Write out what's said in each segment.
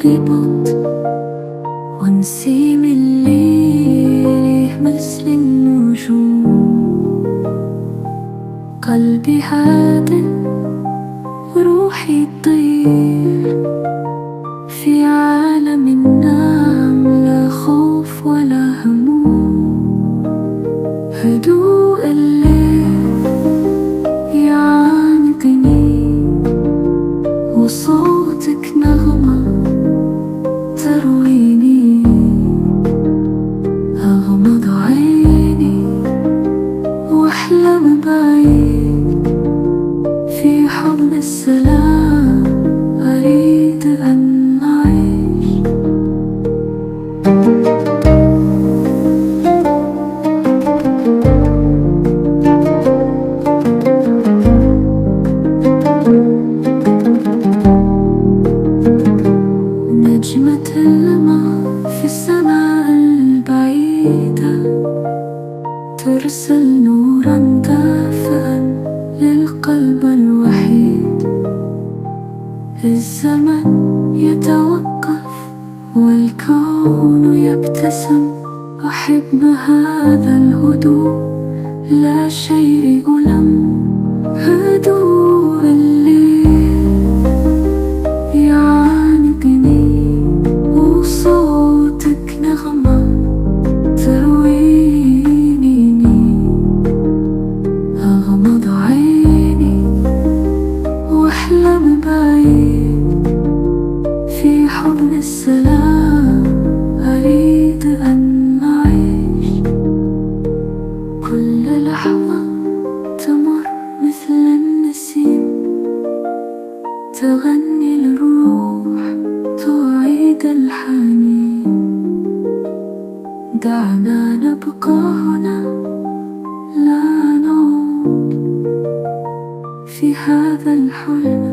ببطء ونسيم الليل مثل النجوم. قلبي هادئ روحي تطير في عالم النعم، لا خوف ولا هموم. هدوء الليل يعانقني وصوتك نغمة ترويني. أغمض عيني وأحلم بعيد في حضن السلام، أريد أن أعيش. نجمة الماء في السماء البعيدة ترسل نورا دافئا للقلب الوحيد. الزمن يتوقف والكون يبتسم، أحب هذا الهدوء لا شيء ألم. هدوء الليل يعانقني وصوتك نغمة ترويني. أغمض عيني وأحلم بعيد في حضن السلام، أريد أن أعيش. كل لحظة تمر مثل النسيم، تغني الروح تعيد الحنين. دعنا نبقى هنا لا نعود، في هذا الحلم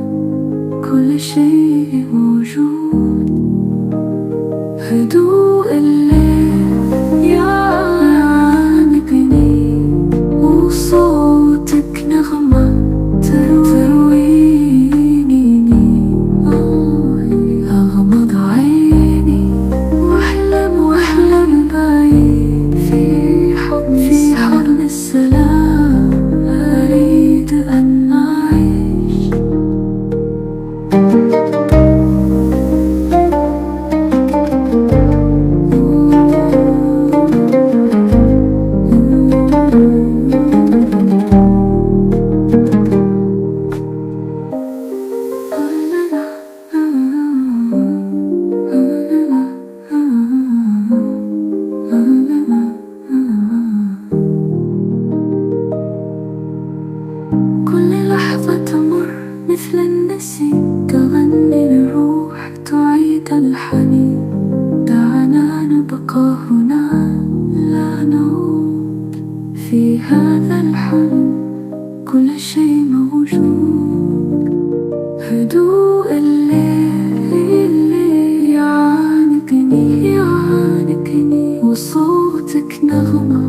كل شيء موجود. هدوء الليل يعانقني وصوتك نغمة ترويني. أغمض عيني وأحلم بعيد في حضن السلام، أريد أن أعيش. كل لحظة تمر مثل النسيم، تغني الروح تعيد الحنين. دعنا نبقى هنا لا نعود، في هذا الحلم كل شيء موجود. هدوء الليل يعانقني وصوتك نغمة